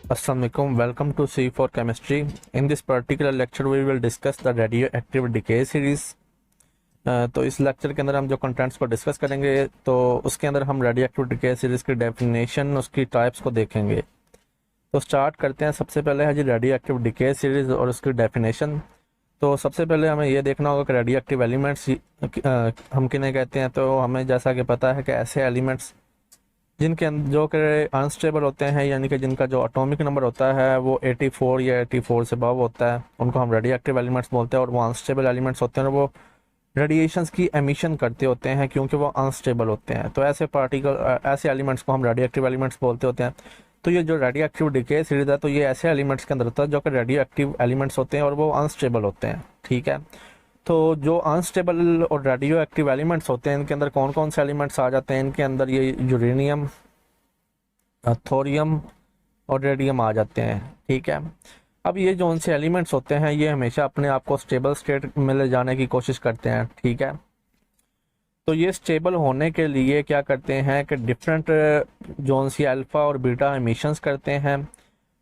Assalamualaikum. Welcome to C for Chemistry. In this particular lecture, we will discuss the radioactive decay series. तो इस lecture के अंदर हम जो कंटेंट्स को डिस्कस करेंगे तो उसके अंदर हम रेडियोएक्टिव डिके सीरीज की डेफिनेशन, उसकी टाइप्स को देखेंगे। तो स्टार्ट करते हैं। सबसे पहले है जी रेडियोएक्टिव डिके सीरीज और उसकी डेफिनेशन। तो सबसे पहले हमें ये देखना होगा कि रेडियोएक्टिव एलिमेंट्स हम किन्हें कहते हैं। तो हमें जैसा कि पता है कि ऐसे एलिमेंट्स जिनके जो कि अनस्टेबल होते हैं, यानी कि जिनका जो एटॉमिक नंबर होता है वो 84 या 84 से अबव होता है, उनको हम रेडियोएक्टिव एलिमेंट्स बोलते हैं। और वो अनस्टेबल एलिमेंट्स होते हैं और वो रेडिएशंस की एमिशन करते होते हैं क्योंकि वो अनस्टेबल होते हैं। तो ऐसे पार्टिकल, ऐसे एलिमेंट्स को हम रेडियोएक्टिव एलिमेंट्स बोलते होते हैं। तो ये जो रेडियोएक्टिव डिके सीरीज है तो ये ऐसे एलिमेंट्स के अंदर होता है जो कि रेडियोएक्टिव एलिमेंट्स होते हैं और वो अनस्टेबल होते हैं। ठीक है, तो जो अनस्टेबल और रेडियो एक्टिव एलिमेंट्स होते हैं इनके अंदर कौन कौन से एलिमेंट्स आ जाते हैं? इनके अंदर ये यूरेनियम, थोरियम और रेडियम आ जाते हैं। ठीक है, अब ये जो उनसे एलिमेंट्स होते हैं ये हमेशा अपने आप को स्टेबल स्टेट में ले जाने की कोशिश करते हैं। ठीक है, तो ये स्टेबल होने के लिए क्या करते हैं कि डिफरेंट जोन सी अल्फ़ा और बीटा एमिशंस करते हैं,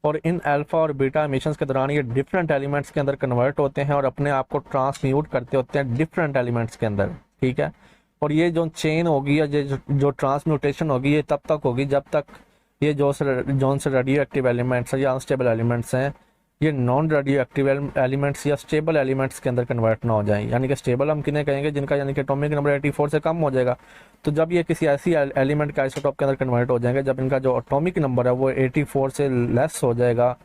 और इन अल्फ़ा और बीटा एमिशंस के दौरान ये डिफरेंट एलिमेंट्स के अंदर कन्वर्ट होते हैं और अपने आप को ट्रांसम्यूट करते होते हैं डिफरेंट एलिमेंट्स के अंदर। ठीक है, और ये जो चेन होगी या जो ट्रांसम्यूटेशन होगी ये तब तक होगी जब तक ये जो से रेडियो एक्टिव एलिमेंट्स या अनस्टेबल एलिमेंट्स हैं ये नॉन रेडियो एक्टिव एलिमेंट्स या स्टेबल एलिमेंट्स के अंदर कन्वर्ट ना हो जाए। यानी कि स्टेबल हम किन्हें कहेंगे? जिनका यानी कि एटॉमिक नंबर 84 से कम हो जाएगा। तो जब ये किसी ऐसी एलिमेंट के आइसोटॉप के अंदर कन्वर्ट हो जाएंगे जब इनका जो एटॉमिक नंबर है वो 84 से लेस हो जाएगा,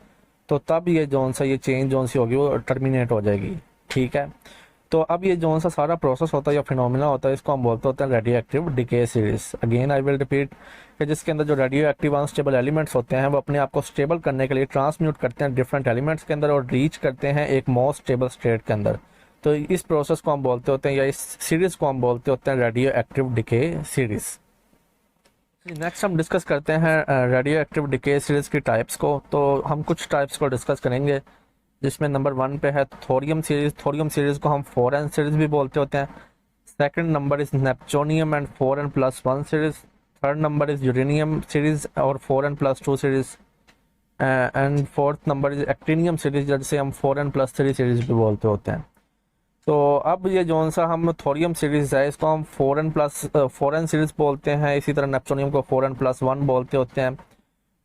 तो तब ये जोन सा ये चेंज जोन सी होगी वो टर्मिनेट हो जाएगी। ठीक है, तो अब ये जोन सा सारा प्रोसेस होता है या फिनोमिना होता है इसको हम बोलते होते हैं radio active decay series. Again I will repeat कि जिसके अंदर जो रेडियो एक्टिव अनस्टेबल एलिमेंट्स होते हैं वो अपने आप को स्टेबल करने के लिए ट्रांसम्यूट करते हैं डिफरेंट एलिमेंट्स के अंदर और रीच करते हैं एक मोर स्टेबल स्टेट के अंदर। तो इस प्रोसेस को हम बोलते होते हैं या इस सीरीज को हम बोलते होते हैं radio active decay series. Next हम डिस्कस करते हैं रेडियो एक्टिव डिके सीरीज की टाइप्स को। तो हम कुछ टाइप्स को डिस्कस करेंगे जिसमें नंबर 1 पे है थोरियम सीरीज। थोरियम सीरीज को हम 4n सीरीज भी बोलते होते हैं। Second number is neptunium and 4n+1 series. Third number is uranium series और 4n+2 series. And fourth number is actinium series जिसे हम 4n+3 सीरीज भी बोलते होते हैं। तो अब ये जो सा हम थोरियम सीरीज है इसको हम 4n सीरीज बोलते हैं। इसी तरह नेपच्यूनियम को 4n+1 बोलते होते हैं,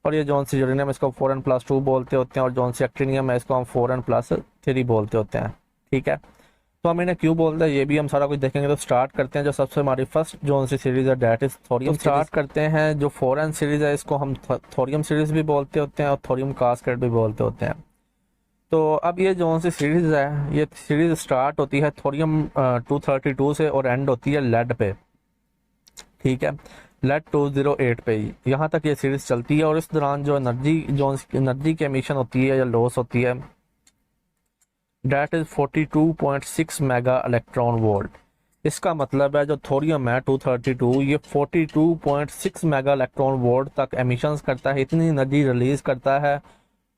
और ये जोन सी यूरेनियम इसको 4n+2 बोलते होते हैं, और जोन सी एक्टिनियम है इसको हम 4n+3 बोलते होते हैं। ठीक है, तो हम इन्हें क्यों बोलते हैं ये भी हम सारा कुछ देखेंगे। तो स्टार्ट करते हैं। जो सबसे हमारी फर्स्ट जोन सी सीरीज है डेट इज थोरियम। तो स्टार्ट करते हैं। जो 4n सीरीज है इसको हम थोरियम सीरीज भी बोलते होते हैं और थोरियम कास्केड भी बोलते होते हैं। तो अब ये जोन सी सीरीज है ये सीरीज स्टार्ट होती है थोरियम 232 से और एंड होती है लेड पे। ठीक है, लेड 208 पे यहाँ तक ये सीरीज चलती है, और इस दौरान जो एनर्जी की एमिशन होती है या लॉस होती है that is 42.6 mega electron volt. इसका मतलब है जो थोरियम है 232 ये 42.6 मेगा इलेक्ट्रॉन वोल्ट तक एमिशंस करता है, इतनी एनर्जी रिलीज करता है,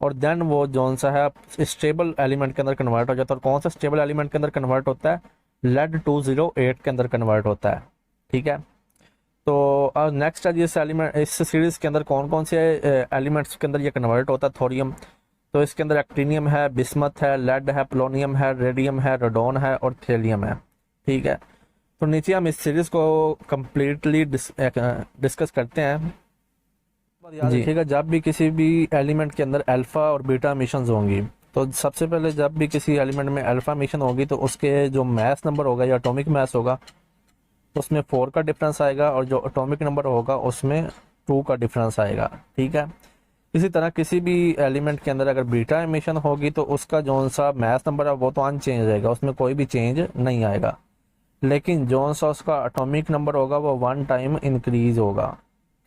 और देन वो जोन सा है स्टेबल एलिमेंट के अंदर कन्वर्ट हो जाता है। और कौन सा स्टेबल एलिमेंट के अंदर कन्वर्ट होता है? लेड 208 के अंदर कन्वर्ट होता है। ठीक है, तो नेक्स्ट है इस एलिमेंट, इस सीरीज के अंदर कौन कौन से एलिमेंट्स के अंदर ये कन्वर्ट होता है थोरियम? तो इसके अंदर एक्टिनियम है, बिस्मथ है, लेड है, पोलोनियम है, रेडियम है, रेडोन है और थेलियम है। ठीक है, तो नीचे हम इस सीरीज को कंप्लीटली डिस्कस करते हैं। जी ठीक है, जब भी किसी भी एलिमेंट के अंदर अल्फा और बीटा मिशंस होंगी तो सबसे पहले जब भी किसी एलिमेंट में अल्फा मिशन होगी तो उसके जो मास नंबर होगा या एटॉमिक मास होगा उसमें 4 का डिफरेंस आएगा, और जो एटॉमिक नंबर होगा उसमें 2 का डिफरेंस आएगा। ठीक है, इसी तरह किसी भी एलिमेंट के अंदर अगर बीटा एमिशन होगी तो उसका जो सा मास नंबर है वो तो अनचेंज रहेगा, उसमें कोई भी चेंज नहीं आएगा, लेकिन जो सा उसका एटॉमिक नंबर होगा वो 1 टाइम इंक्रीज होगा।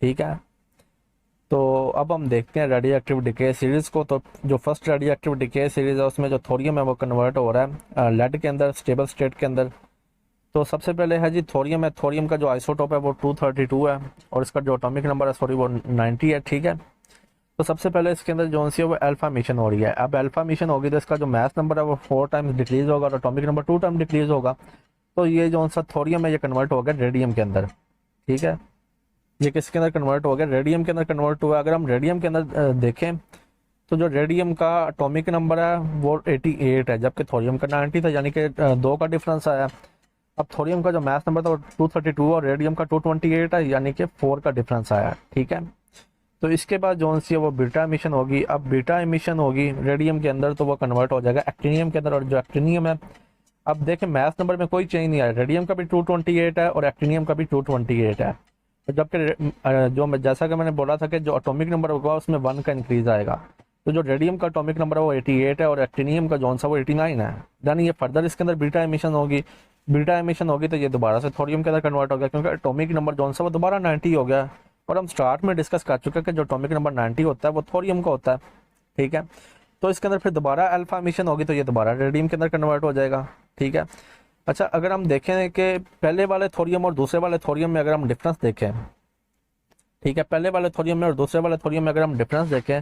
ठीक है, तो अब हम देखते हैं रेडियो एक्टिव डिके सीरीज को। तो जो first radio active decay series है उसमें जो थोरियम है वो कन्वर्ट हो रहा है लेड के अंदर स्टेबल स्टेट के अंदर। तो सबसे पहले है जी थोरियम है। थोरियम का जो आइसोटोप है वो 232 है और इसका जो एटॉमिक नंबर है सॉरी वो 90 है। ठीक है, तो सबसे पहले इसके अंदर जो सी है वो अल्फा मिशन हो रही है। अब अल्फा मिशन होगी तो इसका जो मास नंबर है वो 4 टाइम्स डिक्रीज होगा और एटॉमिक नंबर 2 टाइम डिक्रीज होगा। तो ये जो सा थोरियम है ये कन्वर्ट हो गया रेडियम के अंदर। ठीक है, ये किसके अंदर कन्वर्ट हो गया? रेडियम के अंदर कन्वर्ट हुआ। अगर हम रेडियम के अंदर देखें तो जो रेडियम का एटॉमिक नंबर है वो 88 है, जबकि थोरियम का 90 था, यानी कि 2 का डिफरेंस आया। अब थोरियम का जो मास नंबर था वो 232 और रेडियम का 228 है, यानी कि 4 का डिफरेंस आया। ठीक है, तो इसके बाद जो सी है वो बीटा एमिशन होगी। अब बीटा एमिशन होगी रेडियम के अंदर तो वो कन्वर्ट हो जाएगा एक्टिनियम के अंदर, और जो एक्टिनियम है, अब देखें मास नंबर में कोई चेंज नहीं आया, रेडियम का भी 228 है और एक्टिनियम का भी 228 है। तो जबकि जो मैं जैसा कि मैंने बोला था कि जो एटॉमिक नंबर होगा उसमें 1 का इंक्रीज आएगा। तो जो रेडियम का एटॉमिक नंबर है वो 88 है और एक्टिनियम का जो सा वो 89 है। देन ये फर्दर इसके अंदर बीटा एमिशन होगी। बीटा एमिशन होगी तो ये दोबारा से थोरियम के अंदर कन्वर्ट हो गया, क्योंकि एटॉमिक नंबर जो सा वो दोबारा 90 हो गया। और हम स्टार्ट में डिस्कस कर चुके हैं कि जो एटॉमिक नंबर 90 होता है वो थोरियम का होता है। ठीक है, तो इसके अंदर फिर दोबारा अल्फा एमिशन होगी तो ये दोबारा रेडियम के अंदर कन्वर्ट हो जाएगा। ठीक है, अच्छा अगर हम देखें कि पहले वाले थोरियम और दूसरे वाले थोरियम में अगर हम डिफरेंस देखें, ठीक है, पहले वाले थोरियम में और दूसरे वाले थोरियम में अगर हम डिफरेंस देखें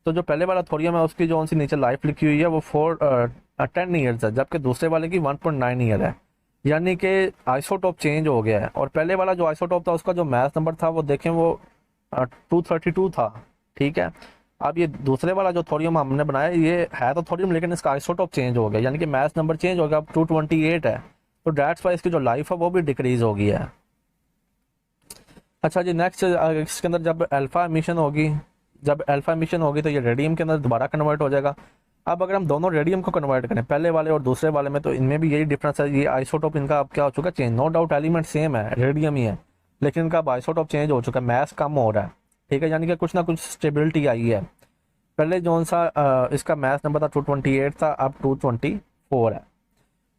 तो जो पहले वाला थोरियम है उसकी जो सी नीचे लाइफ लिखी हुई है वो 10 ईयर्स है, जबकि दूसरे वाले की 1.9 ईयर है, यानी कि आइसोटोप चेंज हो गया है। और पहले वाला जो आइसोटोप था उसका जो मास नंबर था वो देखें वो 232 था। ठीक है, अब ये दूसरे वाला जो थोरियम हमने बनाया ये है तो थोरियम, लेकिन इसका आइसोटोप चेंज हो गया, यानी कि मास नंबर चेंज हो गया, अब 228 है। तो डेट्स वाई इसकी जो लाइफ है वो भी डिक्रीज हो गई है। अच्छा जी, नेक्स्ट इसके अंदर जब अल्फा एमिशन होगी, तो ये रेडियम के अंदर दोबारा कन्वर्ट हो जाएगा। अब अगर हम दोनों रेडियम को कन्वर्ट करें पहले वाले और दूसरे वाले में, तो इनमें भी यही डिफरेंस है, ये आइसोटोप इनका अब क्या हो चुका है change. No doubt element same है, रेडियम ही है, लेकिन इनका अब आइसोटोप चेंज हो चुका है, मैस कम हो रहा है। ठीक है, यानी कि कुछ ना कुछ स्टेबिलिटी आई है। पहले जो सा इसका मैस नंबर था 228 था, अब 224 है।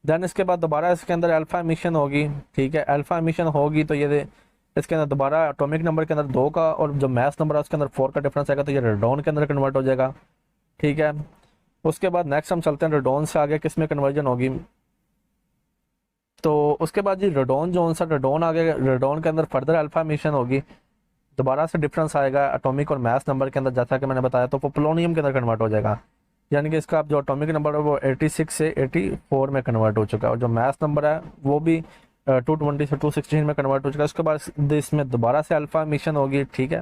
देन इसके बाद दोबारा इसके अंदर अल्फा एमिशन होगी। ठीक है, अल्फा एमिशन होगी तो ये इसके अंदर दोबारा एटॉमिक नंबर के अंदर 2 का और जो मैस नंबर है उसके अंदर 4 का डिफरेंस आएगा, तो ये रेडॉन के अंदर कन्वर्ट हो जाएगा। ठीक है, उसके बाद नेक्स्ट हम चलते हैं रेडॉन से आगे किस में कन्वर्जन होगी। तो उसके बाद जी रेडॉन जो सा रेडॉन आगे, रेडॉन के अंदर फर्दर अल्फा एमिशन होगी, दोबारा से डिफरेंस आएगा एटॉमिक और मैस नंबर के अंदर, जैसा कि मैंने बताया, तो वो पोलोनियम के अंदर कन्वर्ट हो जाएगा, यानी कि इसका जो एटॉमिक नंबर है वो 86 से 84 में कन्वर्ट हो चुका है, और जो मैस नंबर है वो भी 220 से 216 में कन्वर्ट हो चुका है। उसके बाद इसमें दोबारा से अल्फा मिशन होगी। ठीक है,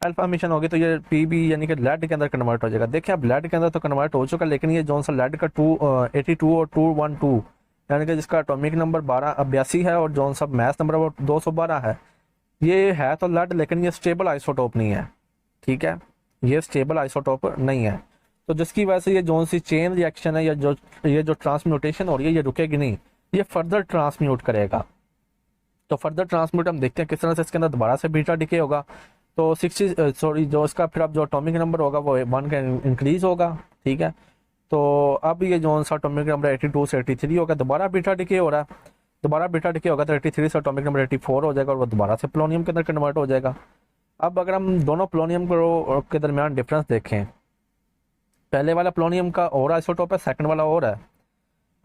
अल्फा मिशन होगी तो ये पीबी यानी कि लेड के अंदर कन्वर्ट हो जाएगा। देखिए अब लेड के अंदर तो कन्वर्ट हो चुका है, लेकिन ये जो सा लेड का 82 और 212 यानी कि जिसका एटॉमिक नंबर 82 है और जो सा मैस नंबर है वो 212 है, ये है तो लेड, लेकिन ये स्टेबल आइसोटोप नहीं है। ठीक है, ये स्टेबल आइसोटोप नहीं है, तो जिसकी वजह से ये जो सी चेन रिएक्शन है या ये जो ट्रांसम्यूटेशन हो रही है ये रुकेगी नहीं, ये फर्दर ट्रांसम्यूट करेगा। तो फर्दर ट्रांसम्यूट हम देखते हैं किस तरह से इसके अंदर दोबारा से बीटा डिके होगा। तो 60 जो इसका फिर अब जो एटॉमिक नंबर होगा वो 1 का इंक्रीज होगा। ठीक है, तो अब ये जो सा एटॉमिक नंबर 82 से 83 होगा, दोबारा बीटा डिके हो रहा है, दोबारा बीटा डिके होगा तो 83 से एटॉमिक नंबर 84 हो जाएगा और वो दोबारा से पोलोनियम के अंदर कन्वर्ट हो जाएगा। अब अगर हम दोनों पोलोनियम के दरमियान डिफरेंस देखें, पहले वाला पोलोनियम का और आइसोटोप है, सेकंड वाला और है,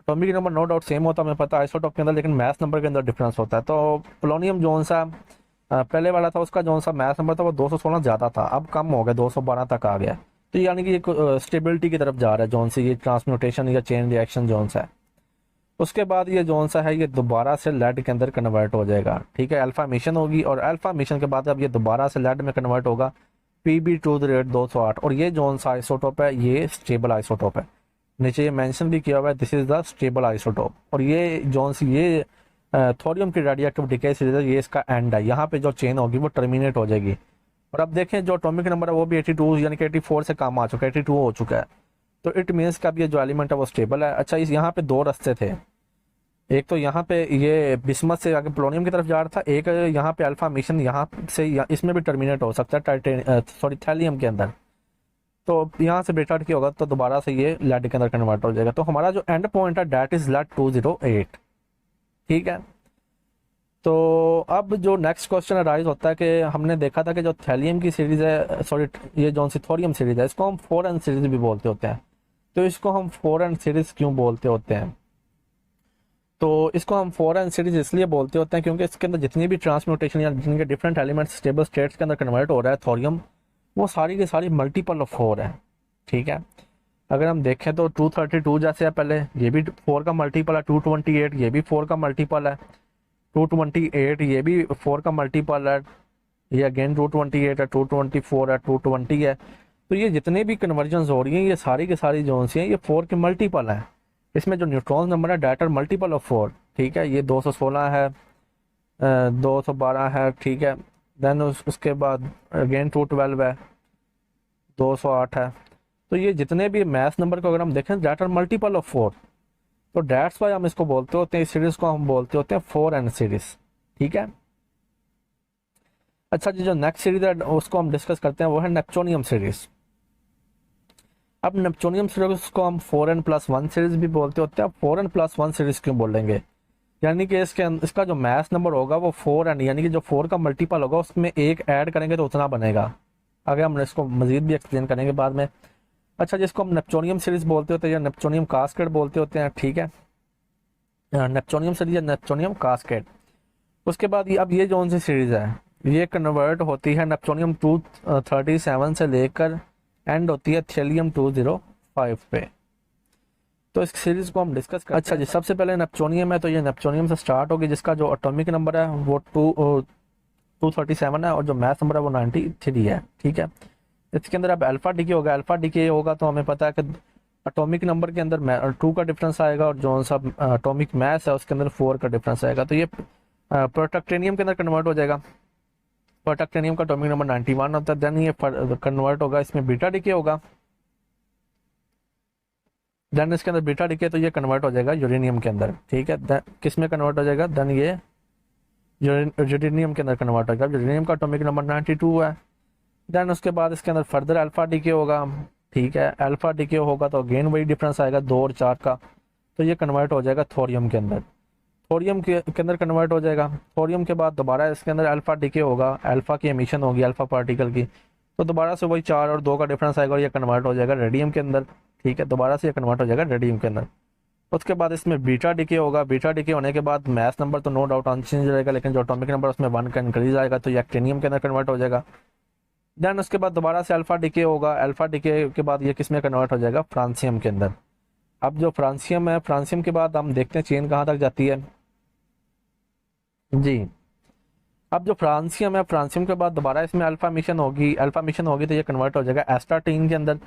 atomic number no doubt same होता है, हमें पता है आइसोटोप के अंदर, लेकिन मैस नंबर के अंदर डिफरेंस होता है। तो पोलोनियम जो सा पहले वाला था उसका जो सा मैस नंबर था वो 216 ज़्यादा था, अब कम हो गया, 212 तक आ गया। तो यानी कि ये स्टेबिलिटी की तरफ जा रहा है जोन से, ये ट्रांसम्यूटेशन या चेन रिएक्शन जोन सा है। उसके बाद ये जोन सा है ये दोबारा से लेड के अंदर कन्वर्ट हो जाएगा। ठीक है, अल्फा मिशन होगी और अल्फा मिशन के बाद अब ये दोबारा से लेड में कन्वर्ट होगा Pb208, और ये जोन सा आइसोटोप है ये स्टेबल आइसोटोप है, नीचे ये मेंशन भी किया हुआ है this is the stable isotope. और ये जोन सी ये थोरियम की रेडियोएक्टिव डिके सीरीज है, ये इसका एंड है, यहाँ पे जो चेन होगी वो टर्मिनेट हो जाएगी। और अब देखें जो एटॉमिक नंबर है वो भी 82 यानी कि 84 से कम आ चुका है, 82 हो चुका है, तो इट मीन्स का अब ये जो एलिमेंट है वो स्टेबल है। अच्छा, इस यहाँ पे 2 रास्ते थे, एक तो यहाँ पे ये बिस्मथ से आगे पोलोनियम की तरफ जा रहा था, एक यहाँ पे अल्फा मिशन यहाँ से इसमें भी टर्मिनेट हो सकता है थैलियम के अंदर, तो यहाँ से बीटा की होगा तो दोबारा से ये लेड के अंदर कन्वर्ट हो जाएगा। तो हमारा जो एंड पॉइंट है दैट इज लेड 208। ठीक है, तो अब जो नेक्स्ट क्वेश्चन अराइज होता है कि हमने देखा था कि जो थैलियम की सीरीज है, सॉरी ये जो सी थोरियम सीरीज है, इसको हम 4n सीरीज भी बोलते होते हैं। तो इसको हम 4n सीरीज क्यों बोलते होते हैं? तो इसको हम 4n सीरीज इसलिए बोलते होते हैं क्योंकि इसके अंदर जितनी भी ट्रांसम्यूटेशन या जिनके डिफरेंट एलिमेंट्स स्टेबल स्टेट्स के अंदर कन्वर्ट हो रहा है थोरियम, वो सारी की सारी मल्टीपल ऑफ 4 है। ठीक है, अगर हम देखें तो 232 जैसे है, पहले ये भी 4 का मल्टीपल है, 228 ये भी 4 का मल्टीपल है, 228 ये भी 4 का मल्टीपल है, ये अगेन 228 है, 224 है, 220 है। तो ये जितने भी कन्वर्जन हो रही हैं ये सारी की सारी जो सी हैं ये 4 के मल्टीपल हैं। इसमें जो न्यूट्रॉन नंबर है डेट आर मल्टीपल ऑफ 4, ठीक है। ये 216 है, 212 है, ठीक है। देन उसके बाद अगेन 212 है, 208 है। तो ये जितने भी मैथ नंबर को अगर हम देखें डेट आर मल्टीपल ऑफ 4, तो डेट्स वाई हम इसको बोलते होते हैं, इस सीरीज को हम बोलते होते हैं 4n सीरीज, ठीक है। अच्छा जी, जो नेक्स्ट सीरीज है उसको हम डिस्कस करते हैं, वो है नेपच्यूनियम सीरीज। अब नेपच्यूनियम सीरीज को हम 4n+1 सीरीज भी बोलते होते हैं। अब 4n+1 सीरीज क्यों बोलेंगे, यानी कि इसका जो मैथ नंबर होगा वो 4n, यानी कि जो 4 का मल्टीपल होगा उसमें एक ऐड करेंगे तो उतना बनेगा। आगे हम इसको मजीद भी एक्सप्लेन करेंगे बाद में। अच्छा, जिसको हम नेपच्यूनियम सीरीज बोलते होते हैं या नेपच्यूनियम कास्केड बोलते होते हैं, ठीक है। नेपच्यूनियम सीरीज या नेपच्यूनियम कास्केड। उसके बाद अब ये जो सी सीरीज है ये कन्वर्ट होती है नेपच्यूनियम 237 से लेकर एंड होती है थेलियम 205 पे। तो इस सीरीज को हम डिस्कस करते हैं। अच्छा जी, सबसे पहले नेपच्यूनियम है, तो ये नेपच्यूनियम से स्टार्ट होगी, जिसका जो एटॉमिक नंबर है वो 237 है और जो मैथ नंबर है वो 93 है, ठीक है। इसके अंदर अब अल्फा डीके होगा। अल्फा डीके होगा तो हमें पता है कि एटॉमिक नंबर के अंदर 2 का डिफरेंस आएगा और जो सा एटॉमिक मैथ है उसके अंदर 4 का डिफरेंस आएगा। तो ये प्रोटैक्टेनियम के अंदर कन्वर्ट हो जाएगा। प्रोटैक्टेनियम का एटॉमिक नंबर 91 होता है। देन ये कन्वर्ट होगा, इसमें बीटा डीके होगा। देन इसके अंदर बीटा डीके, तो ये कन्वर्ट हो जाएगा यूरेनियम के अंदर, ठीक है। किस में कन्वर्ट हो जाएगा, देन ये यूरेनियम के अंदर कन्वर्ट होगा। यूरेनियम का एटॉमिक नंबर 92 है। देन उसके बाद इसके अंदर फर्दर अल्फा डीके होगा, ठीक है। अल्फा डीके होगा तो अगेन वही डिफरेंस आएगा 2 और 4 का, तो ये कन्वर्ट हो जाएगा थोरियम के अंदर। थोरियम के अंदर कन्वर्ट हो जाएगा। थोरियम के बाद दोबारा इसके अंदर अल्फा डीके होगा, अल्फा की एमिशन होगी अल्फा पार्टिकल की, तो दोबारा से वही 4 और 2 का डिफरेंस आएगा और ये कन्वर्ट हो जाएगा रेडियम के अंदर, ठीक है। दोबारा से ये कन्वर्ट हो जाएगा रेडियम के अंदर। उसके बाद इसमें बीटा डीके होगा। बीटा डीके होने के बाद मैथ नंबर तो नो डाउट अनचेंज रहेगा, लेकिन जो एटॉमिक नंबर उसमें 1 का इंक्रीज आएगा, तो ये एक्टिनियम के अंदर कन्वर्ट हो जाएगा। देन उसके बाद दोबारा से अल्फा डीके होगा। अल्फा डीके के बाद ये किस में कन्वर्ट हो जाएगा, फ्रांसियम के अंदर। अब जो फ्रांसियम है, फ्रांसियम के बाद हम देखते हैं चेन कहाँ तक जाती है जी। अब जो फ्रांसियम है, फ्रांसियम के बाद दोबारा इसमें अल्फा मिशन होगी। अल्फा मिशन होगी तो ये कन्वर्ट हो जाएगा एस्टाटीन के अंदर।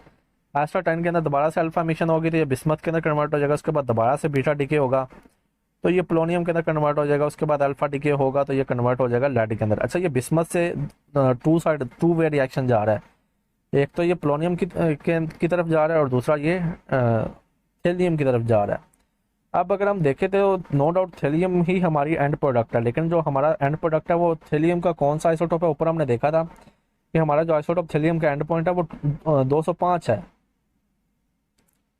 एस्टाटीन के अंदर दोबारा से अल्फा मिशन होगी तो ये बिस्मथ के अंदर कन्वर्ट हो जाएगा। उसके बाद दोबारा से बीटा डीके होगा तो ये पोलोनियम के अंदर कन्वर्ट हो जाएगा। उसके बाद अल्फा डीके होगा तो ये कन्वर्ट हो जाएगा लेड के अंदर। अच्छा, ये बिस्मथ से टू वे रिएक्शन जा रहा है। एक तो ये पोलोनियम की तरफ जा रहा है और दूसरा ये थेलियम की तरफ जा रहा है। अब अगर हम देखें तो नो डाउट थेलियम ही हमारी एंड प्रोडक्ट है, लेकिन जो हमारा एंड प्रोडक्ट है वो थेलियम का कौन सा आइसोटोप है, ऊपर हमने देखा था कि हमारा जो आइसोटोप थेलियम का एंड पॉइंट है वो 205 है,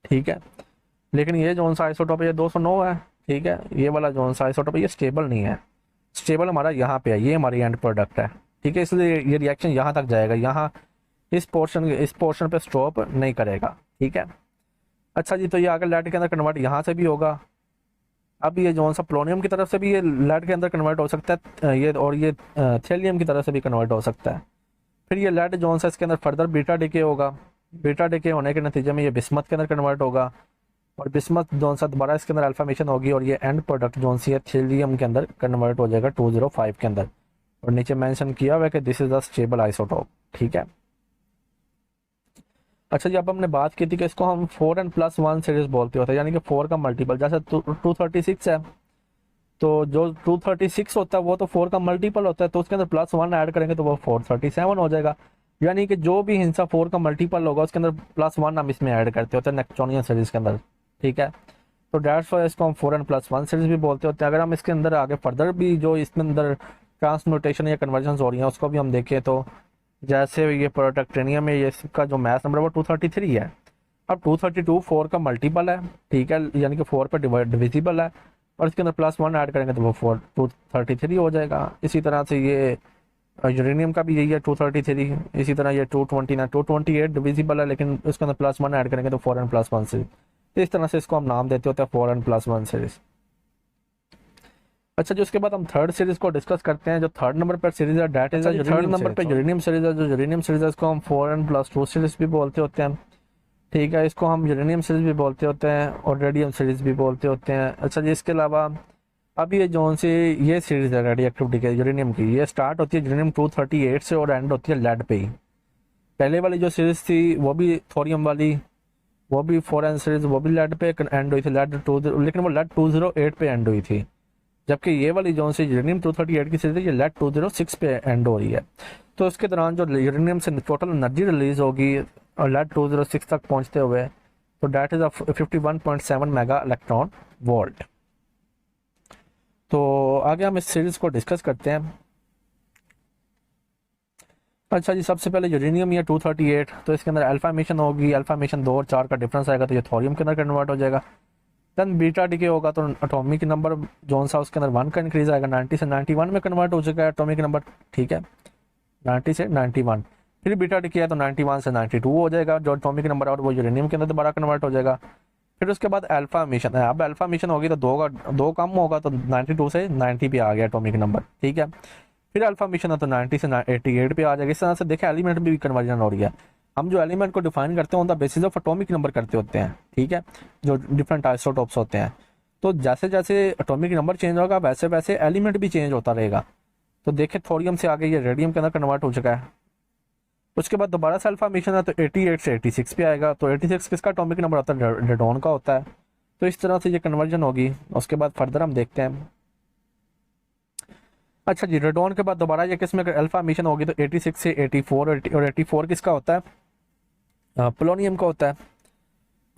ठीक है। लेकिन ये जो सा आइसोटोप है ये 209 है, ठीक है। ये वाला जो सा आइसोटोप है ये स्टेबल नहीं है। स्टेबल हमारा यहाँ पे है, ये हमारी एंड प्रोडक्ट है, ठीक है। इसलिए ये रिएक्शन यहाँ तक जाएगा, यहाँ इस पोर्शन पे स्टॉप नहीं करेगा, ठीक है। अच्छा जी, तो ये आगे लेड के अंदर कन्वर्ट यहाँ से भी होगा। अब ये जो सा पोलोनियम की तरफ से भी ये लेड के अंदर कन्वर्ट हो सकता है, ये और ये थेलियम की तरफ से भी कन्वर्ट हो सकता है। फिर ये लेड जो सा इसके अंदर फर्दर बीटा डीके होगा। बीटा डीके होने के नतीजे में ये बिस्मथ के अंदर कन्वर्ट होगा और बिस्मथ जो सा दोबारा इसके अंदर अल्फामेशन होगी और ये एंड प्रोडक्ट जो सी है थेलियम के अंदर कन्वर्ट हो जाएगा 205 के अंदर। और नीचे मेंशन किया हुआ है कि this is a stable isotope, ठीक है। अच्छा जी, अब हमने बात की थी कि इसको हम 4n+1 सीरीज बोलते होते हैं, यानी कि 4 का मल्टीपल। जैसे 236 है तो जो 236 होता है वो तो 4 का मल्टीपल होता है, तो उसके अंदर +1 ऐड करेंगे तो वो 437 हो जाएगा। यानी कि जो भी हिस्सा 4 का मल्टीपल होगा उसके अंदर +1 हम इसमें ऐड करते होते हैं नेपच्यूनियम सीरीज के अंदर, ठीक है। तो डेट्स वाई इसको हम 4n+1 सीरीज भी बोलते होते हैं। अगर हम इसके अंदर आगे फर्दर भी जो इसके अंदर ट्रांसम्यूटेशन या कन्वर्जन हो रही है उसको भी हम देखें, तो जैसे ये प्रोटैक्टेनियम में ये इसका जो मैथ नंबर वो 233 है। अब 232 4 का मल्टीपल है, ठीक है, यानी कि 4 पर डिविजिबल है और इसके अंदर +1 ऐड करेंगे तो वो 233 हो जाएगा। इसी तरह से ये यूरेनियम का भी यही है 233। इसी तरह ये 228 डिविजिबल है, लेकिन इसके अंदर +1 ऐड करेंगे तो 4n+1 सीरीज। इस तरह से इसको हम नाम देते होते हैं 4n+1 सीरीज। अच्छा, जो उसके बाद हम थर्ड सीरीज को डिस्कस करते हैं। जो थर्ड नंबर पर सीरीज है डेट इज थर्ड नंबर पे यूरेनियम सीरीज है। जो यूरेनियम सीरीज है इसको हम 4n+2 सीरीज भी बोलते होते हैं, ठीक है। इसको हम यूरेनियम सीरीज भी बोलते होते हैं और रेडियम सीरीज भी बोलते होते हैं। अच्छा जी, इसके अलावा अब ये जो सी ये सीरीज है रेडियो एक्टिविटी के यूरेनियम की, ये स्टार्ट होती है यूरेनियम 238 से और एंड होती है लेड पे ही। पहले वाली जो सीरीज थी वो भी थोरियम वाली, वो भी 4n सीरीज, वो भी लेड पे एंड हुई थी, लेड 20, लेकिन वो लेड 208 पे एंड हुई थी। जबकि ये वाली जो सी यूरेनियम 238 की सीरीज है, ये लेड 206 पे एंड हो रही है। तो इसके दौरान जो यूरेनियम से टोटल एनर्जी रिलीज होगी और लेड 206 तक पहुंचते हुए, तो that is 51.7 mega electron volt. तो आगे हम इस सीरीज को डिस्कस करते हैं। अच्छा जी, सबसे पहले यूरेनियम या 238, तो इसके अंदर अल्फा मिशन होगी, अल्फा मिशन 2 और 4 का डिफरेंस आएगा तो ये थोरियम के अंदर कन्वर्ट हो जाएगा। देन बीटा डीके होगा तो एटॉमिक नंबर जोन सा उसके अंदर 1 का इंक्रीज आएगा, 90 से 91 में कन्वर्ट हो चुका है एटॉमिक नंबर, ठीक है, 90 से 91। फिर बीटा डीके है तो 91 से 92 हो जाएगा जो एटॉमिक नंबर, और वो यूरेनियम के अंदर दोबारा कन्वर्ट हो जाएगा। फिर उसके बाद अल्फा मिशन है, अब अल्फा मिशन होगी तो दो कम होगा तो 92 से 90 पे आ गया एटॉमिक नंबर, ठीक है। फिर अल्फा मिशन है तो 90 से 88 पे आ जाएगा। इस तरह से देखें एलिमेंट भी कन्वर्जन हो रही है। हम जो एलिमेंट को डिफाइन करते हैं on the basis of atomic number करते होते हैं, ठीक है, जो डिफरेंट आइसोटोप्स होते हैं। तो जैसे जैसे एटॉमिक नंबर चेंज होगा वैसे वैसे एलिमेंट भी चेंज होता रहेगा। तो देखें थोरियम से आगे ये रेडियम के अंदर कन्वर्ट हो चुका है। उसके बाद दोबारा से अल्फा मिशन है तो 88 से 86 पे आएगा। तो 86 किसका एटॉमिक नंबर होता है? रेडॉन का होता है। तो इस तरह से ये कन्वर्जन होगी। उसके बाद फर्दर हम देखते हैं। अच्छा जी, रेडॉन के बाद दोबारा ये किसमें अल्फा मिशन होगी तो 86 से 84, और 84 किसका होता है? पोलोनियम का होता है।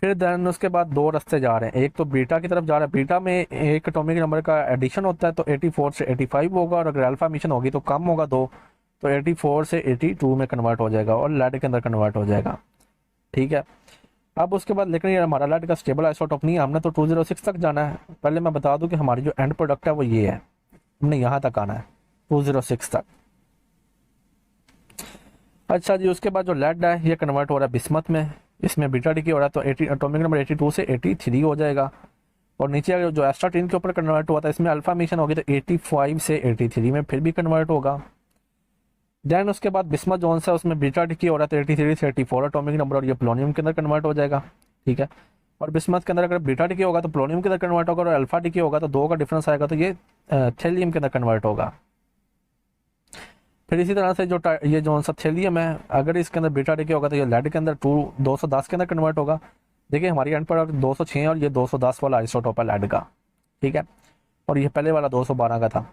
फिर देन उसके बाद दो रास्ते जा रहे हैं, एक तो बीटा की तरफ जा रहा है, बीटा में एक एटॉमिक नंबर का एडिशन होता है तो 84 से 85 होगा, और अगर अल्फा मिशन होगी तो कम होगा दो, तो 84 से 82 में कन्वर्ट हो जाएगा और लेड के अंदर कन्वर्ट हो जाएगा, ठीक है। अब उसके बाद लेकिन ये हमारा लेड का स्टेबल आइसोटोप नहीं है, हमने तो 206 तक जाना है। पहले मैं बता दूं कि हमारी जो एंड प्रोडक्ट है वो ये है, हमने यहाँ तक आना है 206 तक। अच्छा जी, उसके बाद जो लेड है ये कन्वर्ट हो रहा है बिस्मथ में, इसमें बीटा डी की हो रहा है तो 80 एटॉमिक नंबर 82 से 83 हो जाएगा। और नीचे अगर जो एस्ट्राटीन के ऊपर कन्वर्ट हुआ था इसमें अल्फा मिशन होगी तो 85 से 83 में फिर भी कन्वर्ट होगा। देन उसके बाद बिस्मथ जोन है उसमें बीटा डी की हो रहा है तो 83 से 84 एटॉमिक नंबर, और ये प्लोनियम के अंदर कन्वर्ट हो जाएगा, ठीक है। और बिस्मथ के अंदर अगर बीटा डी की होगा तो प्लोनियम के अंदर कन्वर्ट होगा, और अल्फा डी की होगा तो दो का डिफरेंस आएगा तो ये थेलियम के अंदर कन्वर्ट होगा। फिर इसी तरह से जो ये जो सा थेलियम है, अगर इसके अंदर बीटा डीके होगा तो ये लेड के अंदर 210 के अंदर कन्वर्ट होगा। देखिए हमारी एंड पर 206 और ये 210 वाला आइसोटोप है लेड का, ठीक है, और ये पहले वाला 212 का था।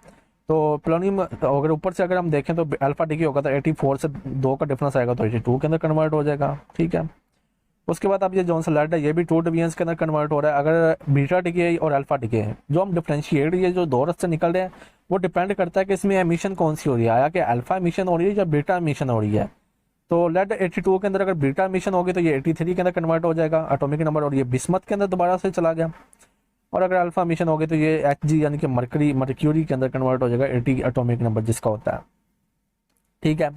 तो प्लोनियम अगर ऊपर से अगर हम देखें तो अल्फा डीके होगा तो 84 से 2 का डिफरेंस आएगा तो 82 के अंदर कन्वर्ट हो जाएगा, ठीक है। उसके बाद अब ये जो सा लेड है ये भी 2 डिवीजन्स के अंदर कन्वर्ट हो रहा है। अगर बीटा डीके और अल्फा डीके है जो हम डिफरेंशिएट, ये जो दो रास्ते निकल रहे हैं वो डिपेंड करता है कि इसमें एमिशन कौन सी हो रही है, आया कि अल्फा एमिशन हो रही है या बीटा एमिशन हो रही है। तो लेड 82 के अंदर अगर बीटा एमिशन होगी तो ये 83 के अंदर कन्वर्ट हो जाएगा एटॉमिक नंबर, और ये बिस्मथ के अंदर दोबारा से चला गया। और अगर अल्फा एमिशन होगी तो ये Hg यानी कि मर्क्यूरी के अंदर कन्वर्ट हो जाएगा 80 एटॉमिक नंबर जिसका होता है, ठीक है।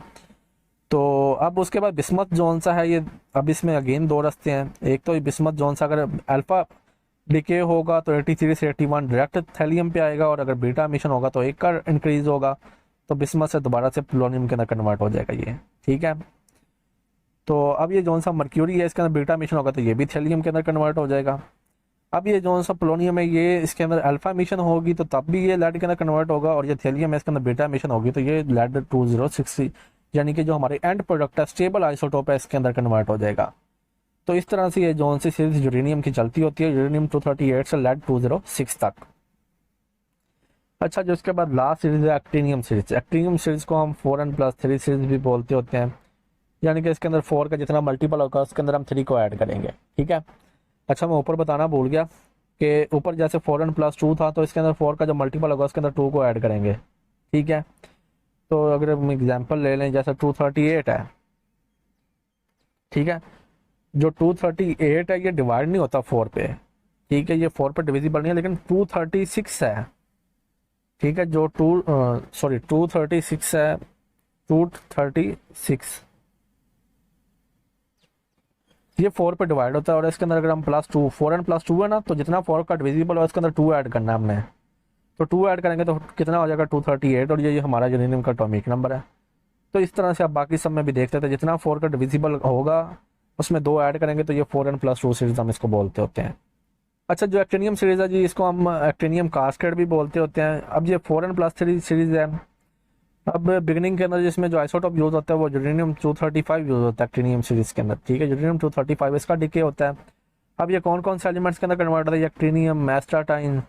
तो अब उसके बाद बिस्मथ जोन सा है ये, अब इसमें अगेन दो रास्ते हैं। एक तो बिस्मथ जोन सा अगर अल्फा डिके होगा तो 83 से 81 डायरेक्ट थैलियम पे आएगा, और अगर बीटा मिशन होगा तो एक का इंक्रीज होगा तो बिस्मथ से दोबारा से प्लोनियम के अंदर कन्वर्ट हो जाएगा ये, ठीक है। तो अब ये जोन सा मर्क्यूरी है इसके अंदर बीटा मिशन होगा तो ये भी थैलियम के अंदर कन्वर्ट हो जाएगा। अब ये जोन सा प्लोनियम है ये इसके अंदर अल्फा मिशन होगी तो तब भी ये लेड के अंदर कन्वर्ट होगा, और ये थैलियम है इसके अंदर बीटा मिशन होगी तो ये लेड 206 यानी कि जो हमारे एंड प्रोडक्ट है स्टेबल आइसोटोप है इसके अंदर कन्वर्ट हो जाएगा। तो इस तरह से ये जोन सी सीरीज यूरेनियम की चलती होती है, यूरेनियम 238 से लेड 206 तक। अच्छा जो उसके बाद लास्ट सीरीज है एक्टिनियम सीरीज। एक्टिनियम सीरीज को हम 4n+3 सीरीज भी बोलते होते हैं, यानी कि इसके अंदर 4 का जितना मल्टीपल होगा उसके अंदर हम 3 को ऐड करेंगे, ठीक है। अच्छा मैं ऊपर बताना भूल गया कि ऊपर जैसे 4n+2 था तो इसके अंदर 4 का जो मल्टीपल होगा उसके अंदर 2 को ऐड करेंगे, ठीक है। तो अगर हम एग्जाम्पल ले लें जैसे 238 है, ठीक है, जो 238 है ये डिवाइड नहीं होता 4 पे, ठीक है, ये 4 पे डिविजिबल नहीं है, लेकिन 236 है, ठीक है, जो 236 है, 236 ये 4 पे डिवाइड होता है, और इसके अंदर अगर हम +2 4n+2 है ना, तो जितना 4 का डिविजिबल है उसके अंदर 2 ऐड करना है हमने, तो 2 ऐड करेंगे तो कितना हो जाएगा 238, और ये हमारा यूरेनियम का एटॉमिक नंबर है। तो इस तरह से आप बाकी सब में भी देख लेते हैं, जितना 4 का डिविजिबल होगा उसमें 2 ऐड करेंगे तो ये 4n+2 सीरीज हम इसको बोलते होते हैं। अच्छा जो एक्टिनियम सीरीज है जी इसको हम एक्टिनियम कास्केड भी बोलते होते हैं। अब ये 4n+3 सीरीज है, अब बिगनिंग के अंदर जिसमें जो आइसोटोप यूज होता है वो यूरेनियम 235 यूज होता है एक्टिनियम सीरीज के अंदर, ठीक है, यूरेनियम 235 इसका डिके होता है। अब ये कौन कौन से एलिमेंट्स के अंदर कन्वर्ट होता है, actinium, astatine,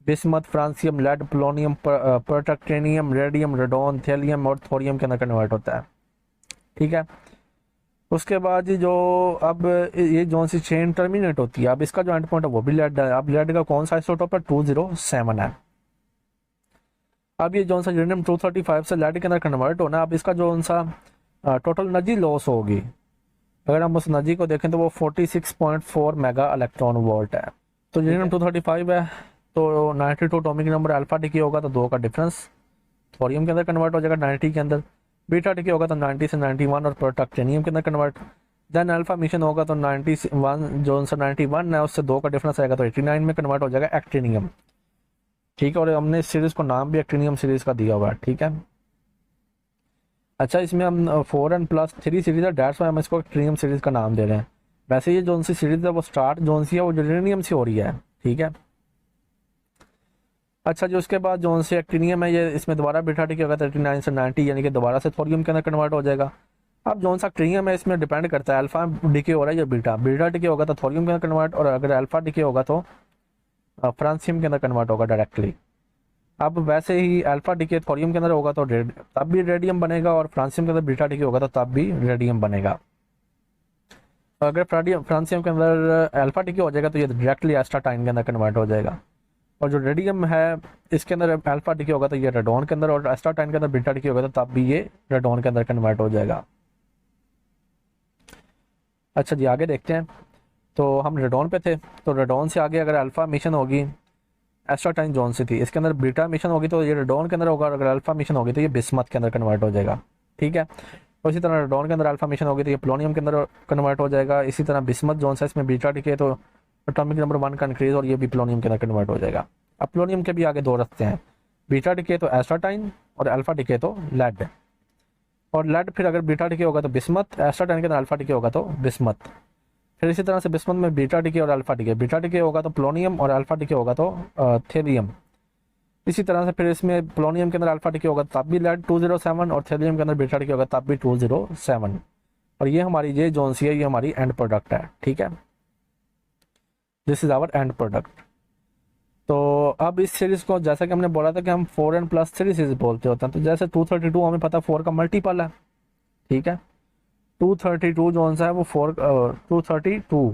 bismuth, francium, lead, polonium, protactinium, radium, radon, thallium और थोरियम के अंदर कन्वर्ट होता है, ठीक है। उसके बाद ही जो अब ये जो सी चेन टर्मिनेट होती है, अब इसका जो एंड पॉइंट है वो भी लेड है। अब लेड का कौन सा आइसोटोप है, 207 है। अब ये जो सा यूरेनियम 235 से लेड के अंदर कन्वर्ट होना, अब इसका जो सा टोटल एनर्जी लॉस होगी, अगर हम उस एनर्जी को देखें तो वो 46.4 मेगा इलेक्ट्रॉन वोल्ट है। तो यूरेनियम 235 है तो 92 एटॉमिक नंबर अल्फा डिके होगा तो 2 का डिफरेंस थोरियम के अंदर कन्वर्ट हो जाएगा 90 के अंदर। बीटा डिके होगा तो 90 से 91 और प्रोटैक्टिनियम के अंदर कन्वर्ट। देन अल्फा मिशन होगा तो 91 जो सा 91 है उससे 2 का डिफरेंस आएगा तो 89 में कन्वर्ट हो जाएगा एक्टिनियम, ठीक है। और हमने इस सीरीज को नाम भी एक्टिनियम सीरीज का दिया हुआ है, ठीक है। अच्छा, इसमें हम 4n+3 सीरीज है, डेट्स वाई हम इसको एक्टिनियम सीरीज का नाम दे रहे हैं। वैसे ये जो सी सीरीज है वो स्टार्ट जो सी है वो यूरेनियम से हो रही है, ठीक है। अच्छा, जो उसके बाद जो सी एक्टिनियम है ये इसमें दोबारा बीटा डिके होगा 39 से 90, यानी कि दोबारा से थोरियम के अंदर कन्वर्ट हो जाएगा। अब जो सा एक्टिनियम है इसमें डिपेंड करता है अल्फा डिके हो रहा है या बीटा। बीटा डिके होगा तो थोरियम के अंदर कन्वर्ट, और अगर अल्फा डिके होगा तो फ्रांसियम के अंदर कन्वर्ट होगा डायरेक्टली। अब वैसे ही अल्फा डिके थोरियम के अंदर होगा तो तब भी रेडियम बनेगा, और फ्रांसियम के अंदर बीटा डिके होगा तो तब भी रेडियम बनेगा। अगर फ्रांसियम के अंदर अल्फा डिके हो जाएगा तो ये डायरेक्टली एस्टाटाइन के अंदर कन्वर्ट हो जाएगा। और जो रेडियम है इसके अंदर अल्फा डिके होगा तो ये रेडोन के अंदर, और एस्टाटाइन के अंदर बीटा डिके होगा तो तब भी ये रेडोन के अंदर कन्वर्ट हो जाएगा। अच्छा जी, आगे देखते हैं। तो हम रेडोन पे थे, तो रेडोन से आगे अगर अल्फा मिशन होगी, एस्ट्राटाइन जोन से थी, इसके अंदर बीटा मिशन होगी तो ये रेडोन के अंदर होगा, और अगर अल्फा मिशन होगी तो ये बिस्मथ के अंदर कन्वर्ट हो जाएगा, ठीक है। और इसी तरह रेडोन के अंदर अल्फा मिशन होगी तो ये पोलोनियम के अंदर कन्वर्ट हो जाएगा। इसी तरह बिस्मथ जोन से इसमें बीटा डिके तो एटॉमिक नंबर 1 का इंक्रीज, और ये भी पोलोनियम के अंदर कन्वर्ट हो जाएगा। अब पोलोनियम के भी आगे 2 रास्ते हैं, बीटा डिके तो एस्ट्राटाइन और अल्फा डिके तो लेड। और लेड फिर अगर बीटा डिके होगा तो बिस्मथ, एस्ट्राटाइन के अंदर अल्फा डिके होगा तो बिस्मथ। फिर इसी तरह से बिस्मथ में बीटा डिके और अल्फा डिके, बीटा डिके होगा तो पोलोनियम और अल्फा डिके होगा तो थेलियम। इसी तरह से फिर इसमें पोलोनियम के अंदर अल्फा डिके होगा तब भी लेड 207, और थेलियम के अंदर बीटा डिके होगा तब भी 207। और ये हमारी ये जोन सी है, ये हमारी एंड प्रोडक्ट है, ठीक है। This is our and product. तो अब इस सीरीज को जैसा कि हमने बोला था कि हम 4n+3 सीरीज बोलते होते हैं, तो जैसे 232 हमें पता 4 का मल्टीपल है, ठीक है। 232 जो सा है वो 232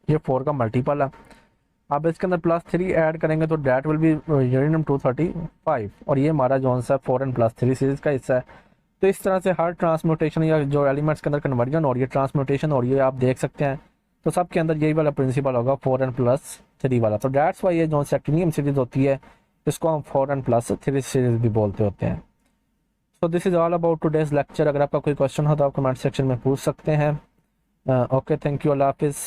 ये 4 का मल्टीपल है। अब इसके अंदर +3 ऐड करेंगे तो डेट विल बी यूरेनियम 235, और ये हमारा जो सा 4n+3 सीरीज का हिस्सा है। तो इस तरह से हर ट्रांसम्यूटेशन या जो एलिमेंट्स के अंदर कन्वर्जन और ये ट्रांसम्यूटेशन और ये आप देख सकते हैं, तो सबके अंदर यही वाला प्रिंसिपल होगा 4n+3 वाला। तो डेट्स वाई ये जो एक्टिनियम सीरीज होती है इसको हम 4n+3 सीरीज भी बोलते होते हैं। So this is all about today's lecture. अगर आपका कोई क्वेश्चन हो तो आप कमेंट सेक्शन में पूछ सकते हैं। ओके, थैंक यू, अल्लाह हाफिज़।